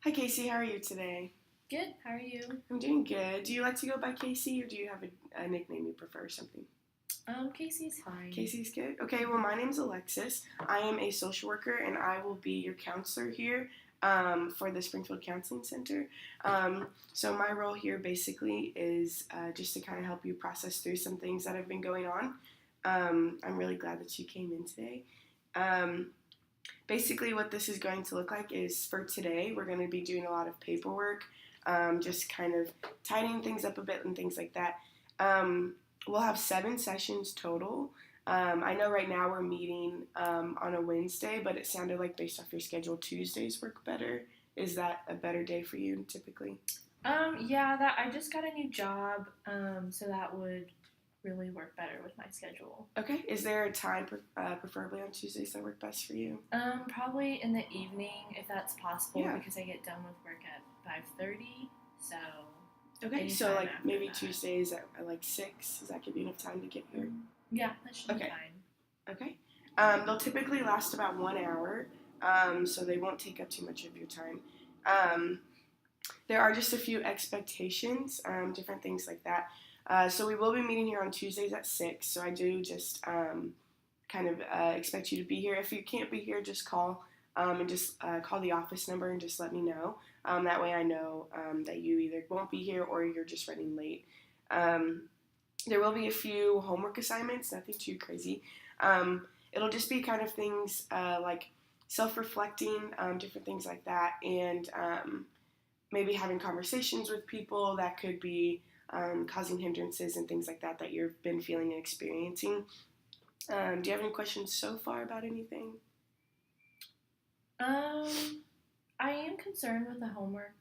Hi Casey, how are you today? Good. How are you? I'm doing good. Do you like to go by Casey or do you have a nickname you prefer or something? Casey's fine. Casey's good. Okay, well, my name is Alexis. I am a social worker and I will be your counselor here for the Springfield Counseling Center. So, my role here basically is just to kind of help you process through some things that have been going on. I'm really glad that you came in today. Um, Basically, what this is going to look like is for today, we're going to be doing a lot of paperwork, just kind of tidying things up a bit and things like that. We'll have 7 sessions total. I know right now we're meeting on a Wednesday, but it sounded like based off your schedule, Tuesdays work better. Is that a better day for you typically? Yeah, that I just got a new job, so that would really work better with my schedule. Okay. Is there a time, preferably on Tuesdays, that work best for you? Probably in the evening if that's possible Yeah. because I get done with work at 5:30. So Okay. So, anytime like after maybe that. Tuesdays at like 6. Does that give you enough time to get here? Yeah, that should be Okay. fine. Okay. They'll typically last about 1 hour, so they won't take up too much of your time. Um, there are just a few expectations, different things like that. So we will be meeting here on Tuesdays at 6. So I do just kind of expect you to be here. If you can't be here, just call and just call the office number and just let me know. That way I know that you either won't be here or you're just running late. Um, there will be a few homework assignments, nothing too crazy. It'll just be kind of things like self reflecting, different things like that, and maybe having conversations with people that could be causing hindrances and things like that that you've been feeling and experiencing. Do you have any questions so far about anything? Um, I am concerned with the homework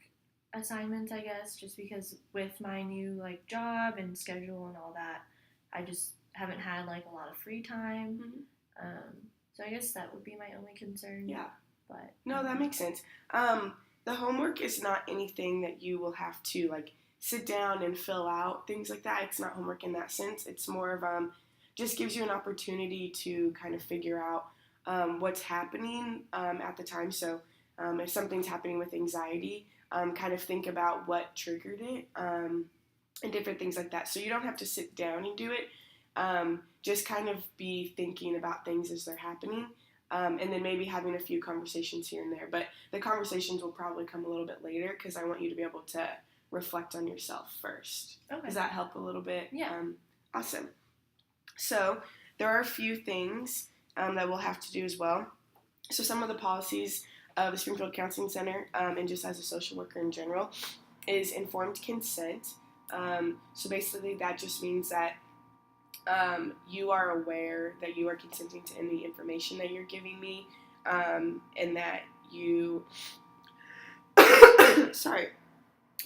assignments, I guess, just because with my new like job and schedule and all that, I just haven't had like a lot of free time. Mm-hmm. Um, so I guess that would be my only concern. Yeah. But No, that makes sense. The homework is not anything that you will have to like sit down and fill out things like that. It's not homework in that sense. It's more of just gives you an opportunity to kind of figure out what's happening at the time. So if something's happening with anxiety, kind of think about what triggered it and different things like that. So you don't have to sit down and do it. Just kind of be thinking about things as they're happening and then maybe having a few conversations here and there. But the conversations will probably come a little bit later because I want you to be able to reflect on yourself first. Okay. Does that help a little bit? Yeah. Awesome. So there are a few things that we'll have to do as well. So some of the policies of the Springfield Counseling Center and just as a social worker in general is informed consent. So basically that just means that you are aware that you are consenting to any information that you're giving me, and that you, sorry,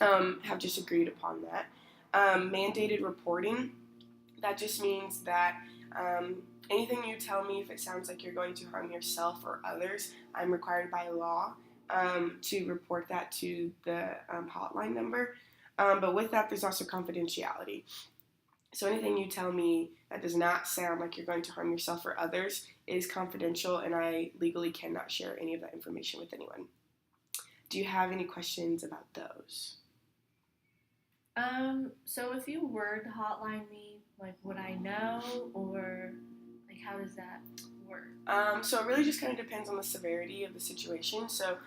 have just agreed upon that. Mandated reporting, that just means that anything you tell me, if it sounds like you're going to harm yourself or others, I'm required by law to report that to the hotline number. But with that, there's also confidentiality. So anything you tell me that does not sound like you're going to harm yourself or others is confidential, and I legally cannot share any of that information with anyone. Do you have any questions about those? So if you were to hotline me, like would I know or like how does that work? So it really just kind of depends on the severity of the situation. So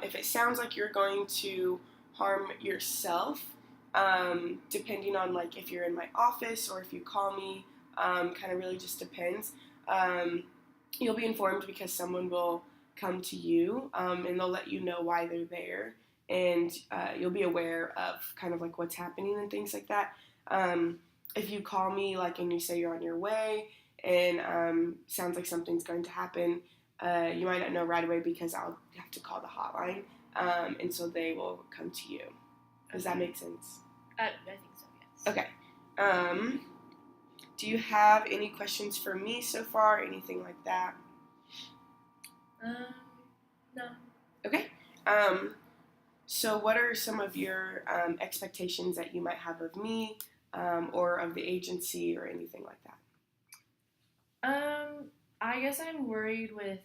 if it sounds like you're going to harm yourself, depending on like if you're in my office or if you call me, kind of really just depends. Um, you'll be informed because someone will come to you and they'll let you know why they're there, and you'll be aware of kind of like what's happening and things like that. If you call me like and you say you're on your way and sounds like something's going to happen, you might not know right away because I'll have to call the hotline, and so they will come to you. Does that make sense? I think so, yes. Okay. Do you have any questions for me so far? Anything like that? No. Okay. So what are some of your expectations that you might have of me or of the agency or anything like that? I guess I'm worried with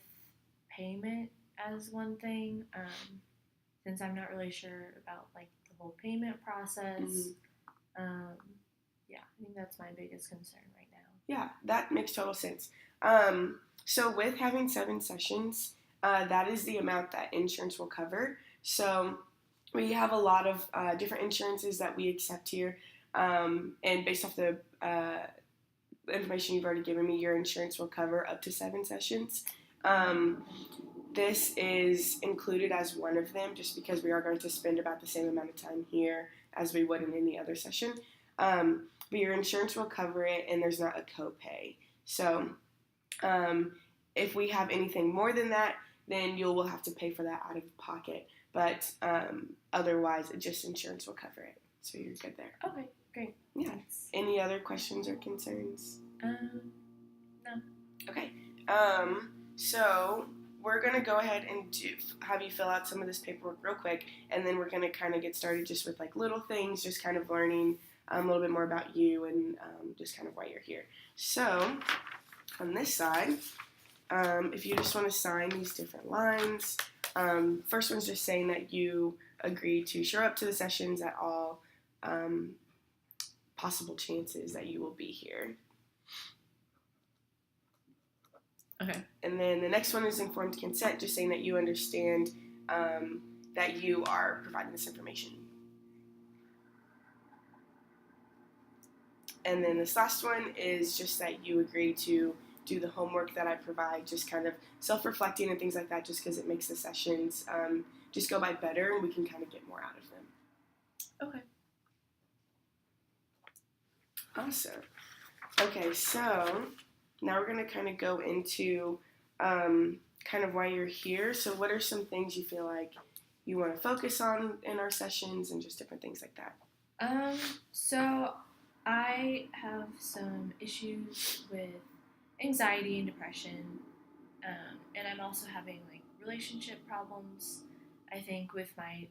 payment as one thing. since I'm not really sure about like the whole payment process. Yeah, I think that's my biggest concern right now. Yeah, that makes total sense. So with having 7 sessions, that is the amount that insurance will cover. So we have a lot of different insurances that we accept here, and based off the information you've already given me, your insurance will cover up to 7 sessions. This is included as one of them just because we are going to spend about the same amount of time here as we would in any other session. But your insurance will cover it, and there's not a copay. So if we have anything more than that, then you will have to pay for that out of pocket. But otherwise, just insurance will cover it. So you're good there. Okay, great. Yeah. Thanks. Any other questions or concerns? No. Okay. So we're going to go ahead and have you fill out some of this paperwork real quick, and then we're going to kind of get started just with like little things, just kind of learning a little bit more about you and just kind of why you're here. So on this side, if you just want to sign these different lines, first one's just saying that you agree to show up to the sessions at all possible chances that you will be here. Okay. And then the next one is informed consent, just saying that you understand that you are providing this information. And then this last one is just that you agree to do the homework that I provide, just kind of self-reflecting and things like that, just because it makes the sessions just go by better and we can kind of get more out of them. Okay. Awesome. Okay, so now we're going to kind of go into kind of why you're here. So what are some things you feel like you want to focus on in our sessions and just different things like that? So I have some issues with anxiety and depression, and I'm also having like relationship problems. I think with my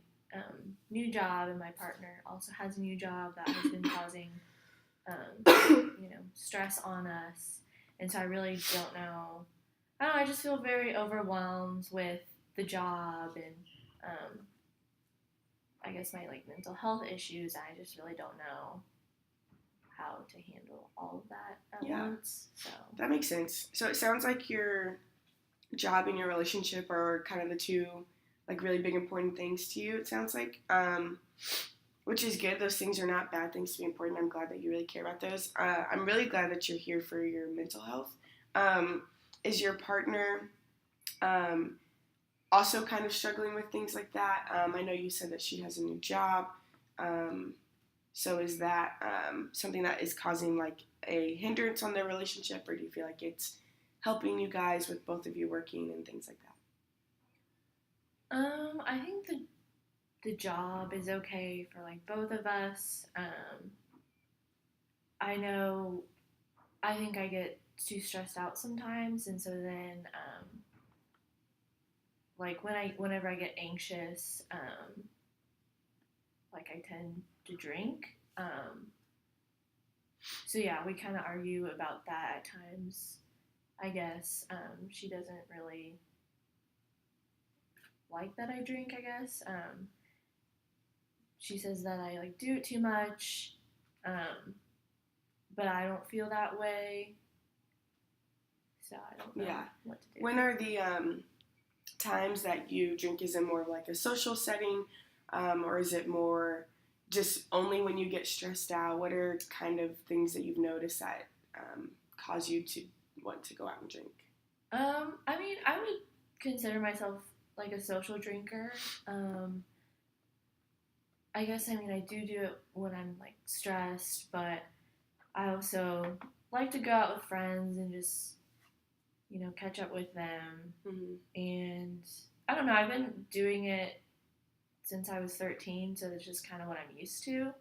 new job, and my partner also has a new job that has been causing stress on us, and so I really don't know. I just feel very overwhelmed with the job and I guess my like mental health issues. I just really don't know how to handle all of that at once. So that makes sense. So it sounds like your job and your relationship are kind of the two like really big important things to you. It sounds like, which is good. Those things are not bad things to be important. I'm glad that you really care about those. I'm really glad that you're here for your mental health. Is your partner also kind of struggling with things like that? I know you said that she has a new job. So is that something that is causing like a hindrance on their relationship, or do you feel like it's helping you guys with both of you working and things like that? I think the job is okay for like both of us. I think I get too stressed out sometimes, and so then like whenever I get anxious, like I tend to drink. So yeah, we kind of argue about that at times. I guess she doesn't really like that I drink. I guess she says that I like do it too much, but I don't feel that way. So I don't know what to do. When are the times that you drink? Is it more like a social setting, or is it more just only when you get stressed out? What are kind of things that you've noticed that cause you to want to go out and drink? I mean, I would consider myself like a social drinker. I guess, I mean, I do it when I'm like stressed, but I also like to go out with friends and just, catch up with them. Mm-hmm. And I don't know, I've been doing it since I was 13, so it's just kind of what I'm used to.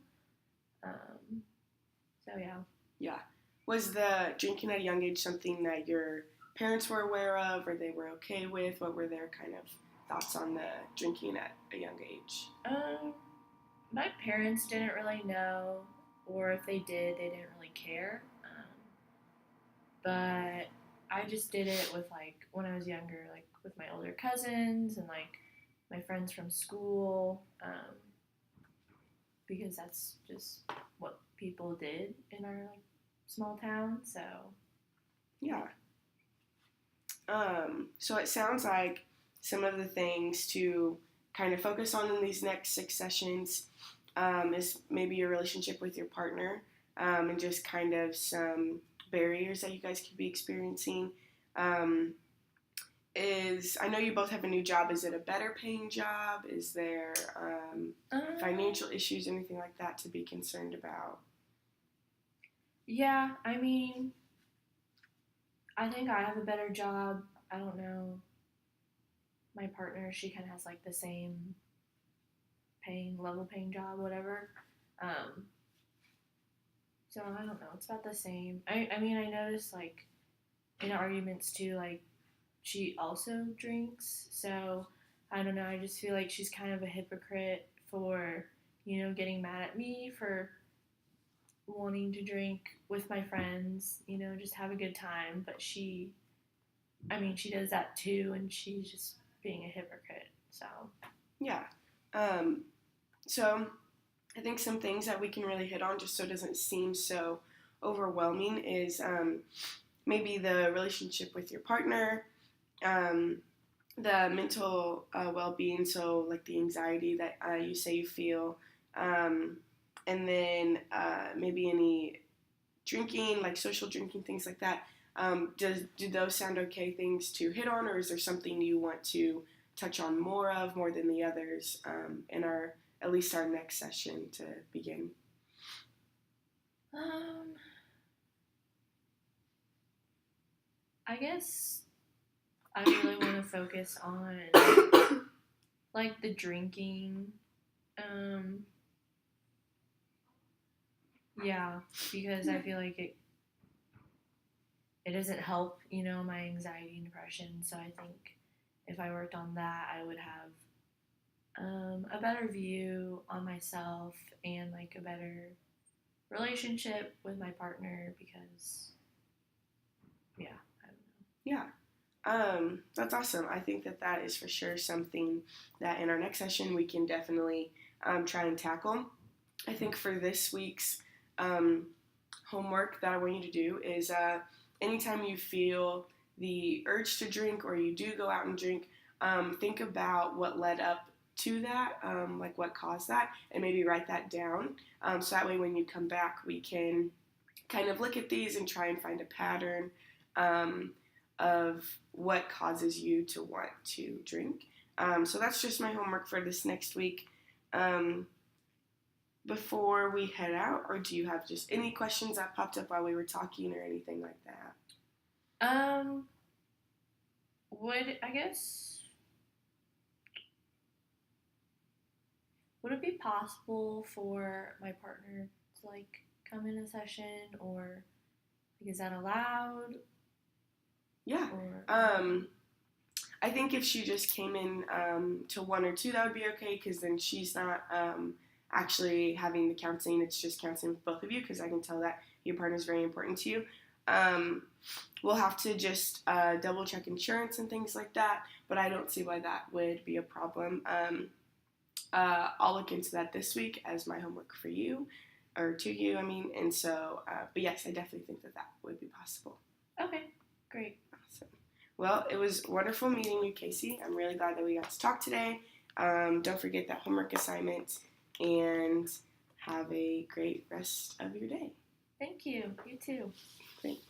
So yeah. Yeah. Was the drinking at a young age something that your parents were aware of, or they were okay with? What were their kind of thoughts on the drinking at a young age? My parents didn't really know, or if they did, they didn't really care. But I just did it with like when I was younger, like with my older cousins and like my friends from school, because that's just what people did in our like small town. So Yeah. So it sounds like some of the things to kind of focus on in these next 6 sessions is maybe your relationship with your partner, and just kind of some barriers that you guys could be experiencing. Um, I know you both have a new job. Is it a better paying job? Is there financial issues, anything like that to be concerned about? yeah, I mean, I think I have a better job. I don't know. My partner, she kind of has like the same level paying job, whatever. Um, so I don't know. It's about the same. I mean, I noticed like in arguments too, like she also drinks. So I don't know. I just feel like she's kind of a hypocrite for, getting mad at me for wanting to drink with my friends, just have a good time. But she does that too, and she's just being a hypocrite. So, Yeah. So I think some things that we can really hit on just so it doesn't seem so overwhelming is maybe the relationship with your partner, um, the mental well-being, so like the anxiety that you say you feel, um, and then maybe any drinking, like social drinking, things like that. Do those sound okay things to hit on, or is there something you want to touch on more than the others in our at least our next session to begin? um, I guess I really want to focus on like the drinking. Um, yeah, because I feel like it doesn't help, my anxiety and depression. So I think if I worked on that, I would have a better view on myself and like a better relationship with my partner because, yeah, I don't know. Yeah. That's awesome. I think that is for sure something that in our next session we can definitely try and tackle. I think for this week's um, homework that I want you to do is anytime you feel the urge to drink or you do go out and drink, think about what led up to that, like what caused that, and maybe write that down. So that way when you come back, we can kind of look at these and try and find a pattern um, of what causes you to want to drink. So that's just my homework for this next week. Before we head out, or do you have just any questions that popped up while we were talking or anything like that? Um, I guess, would it be possible for my partner to like come in a session or like, is that allowed? Yeah. Or I think if she just came in to one or two, that would be okay, because then she's not actually having the counseling. It's just counseling with both of you, because I can tell that your partner is very important to you. We'll have to just double check insurance and things like that, but I don't see why that would be a problem. I'll look into that this week as my homework for you, or to you, I mean. And so, but yes, I definitely think that would be possible. okay, great. Awesome. Well, it was wonderful meeting you, Casey. I'm really glad that we got to talk today. Don't forget that homework assignment, and have a great rest of your day. Thank you. You too. Thanks.